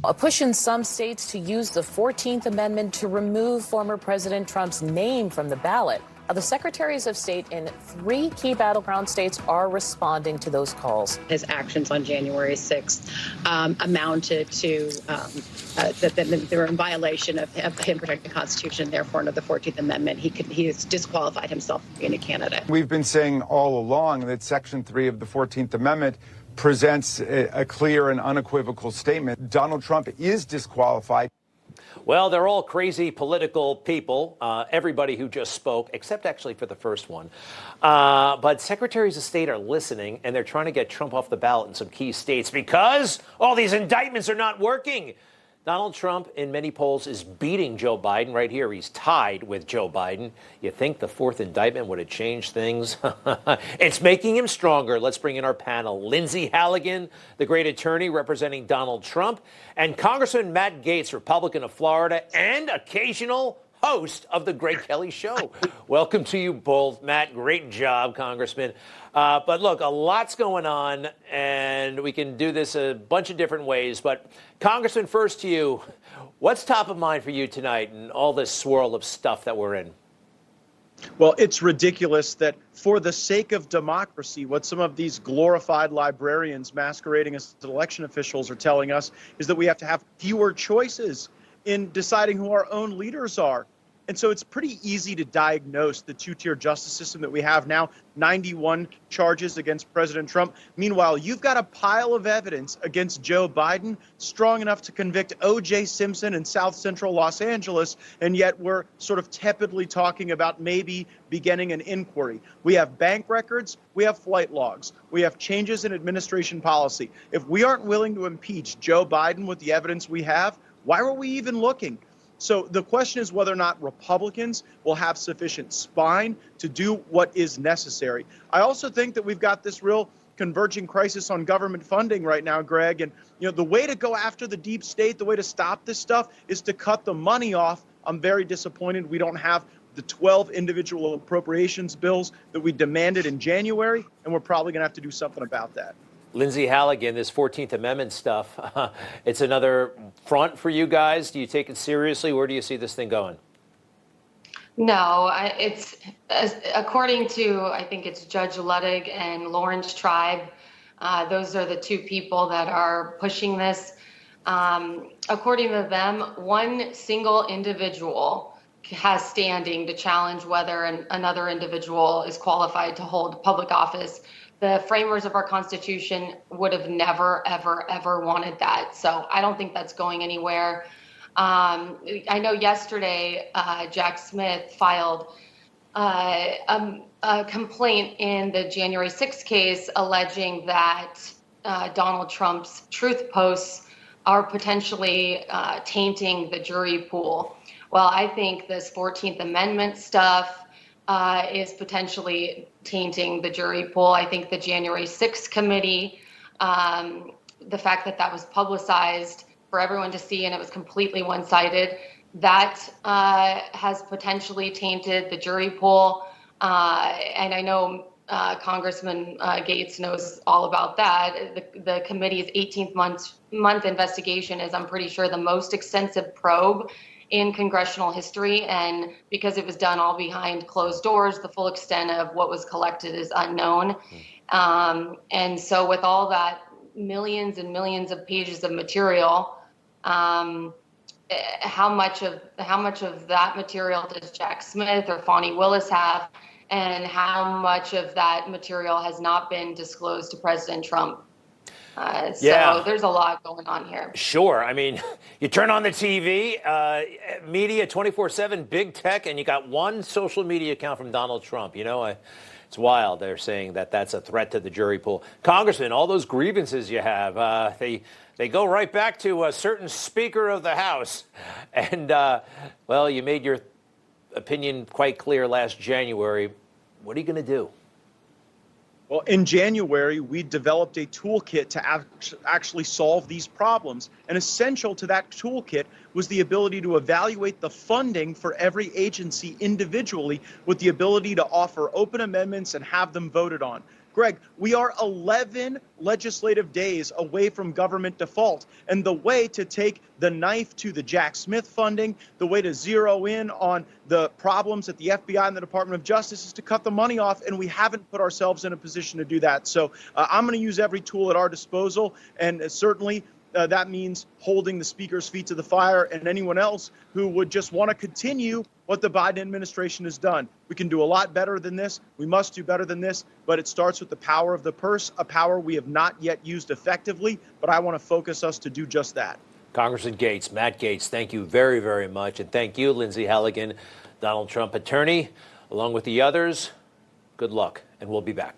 A push in some states to use the 14th Amendment to remove former President Trump's name from the ballot. The secretaries of state in 3 key battleground states are responding to those calls. His actions on January 6th amounted to that they were in violation of him protecting the Constitution. Therefore, under the 14th Amendment, he has disqualified himself from being a candidate. We've been saying all along that Section 3 of the 14th Amendment presents a clear and unequivocal statement. Donald Trump is disqualified. Well, they're all crazy political people, everybody who just spoke, except actually for the first one. But secretaries of state are listening, and they're trying to get Trump off the ballot in some key states because all these indictments are not working. Donald Trump, in many polls, is beating Joe Biden. Right here, he's tied with Joe Biden. You think the 4th indictment would have changed things? It's making him stronger. Let's bring in our panel. Lindsey Halligan, the great attorney representing Donald Trump, and Congressman Matt Gaetz, Republican of Florida, and occasional host of the Greg Kelly Show. Welcome to you both. Matt, great job, Congressman. But look, a lot's going on, and we can do this a bunch of different ways. But Congressman, first to you, what's top of mind for you tonight and all this swirl of stuff that we're in? Well, it's ridiculous that for the sake of democracy, what some of these glorified librarians masquerading as election officials are telling us is that we have to have fewer choices in deciding who our own leaders are. And so it's pretty easy to diagnose the two-tier justice system that we have now, 91 charges against President Trump. Meanwhile, you've got a pile of evidence against Joe Biden strong enough to convict O.J. Simpson in South Central Los Angeles, and yet we're sort of tepidly talking about maybe beginning an inquiry. We have bank records, we have flight logs, we have changes in administration policy. If we aren't willing to impeach Joe Biden with the evidence we have, why were we even looking? So the question is whether or not Republicans will have sufficient spine to do what is necessary. I also think that we've got this real converging crisis on government funding right now, Greg. And, the way to go after the deep state, the way to stop this stuff is to cut the money off. I'm very disappointed we don't have the 12 individual appropriations bills that we demanded in January, and we're probably going to have to do something about that. Lindsey Halligan, this 14th Amendment stuff, it's another front for you guys. Do you take it seriously? Where do you see this thing going? No, it's according to, I think it's Judge Luttig and Lawrence Tribe. Those are the 2 people that are pushing this. According to them, one single individual has standing to challenge whether another individual is qualified to hold public office. The framers of our Constitution would have never, ever, ever wanted that. So I don't think that's going anywhere. I know yesterday Jack Smith filed a complaint in the January 6th case alleging that Donald Trump's truth posts are potentially tainting the jury pool. Well, I think this 14th Amendment stuff is potentially tainting the jury pool. I think the January 6th committee, the fact that that was publicized for everyone to see and it was completely one-sided, that has potentially tainted the jury pool. And I know Congressman Gaetz knows all about that. The committee's 18th month investigation is, I'm pretty sure, the most extensive probe in congressional history, and because it was done all behind closed doors, the full extent of what was collected is unknown. And so with all that millions and millions of pages of material, how much of that material does Jack Smith or Fani Willis have, and how much of that material has not been disclosed to President Trump? So there's a lot going on here. Sure. I mean, you turn on the TV, media 24/7, big tech, and you got one social media account from Donald Trump. It's wild. They're saying that that's a threat to the jury pool. Congressman, all those grievances you have, they go right back to a certain Speaker of the House. And, well, you made your opinion quite clear last January. What are you going to do? Well, in January, we developed a toolkit to actually solve these problems. And essential to that toolkit was the ability to evaluate the funding for every agency individually with the ability to offer open amendments and have them voted on. Greg, we are 11 legislative days away from government default. And the way to take the knife to the Jack Smith funding, the way to zero in on the problems at the FBI and the Department of Justice is to cut the money off. And we haven't put ourselves in a position to do that. So I'm going to use every tool at our disposal. And certainly that means holding the Speaker's feet to the fire and anyone else who would just want to continue what the Biden administration has done. We can do a lot better than this. We must do better than this. But it starts with the power of the purse, a power we have not yet used effectively. But I want to focus us to do just that. Congressman Gaetz, Matt Gaetz, thank you very, very much. And thank you, Lindsey Halligan, Donald Trump attorney, along with the others. Good luck, and we'll be back.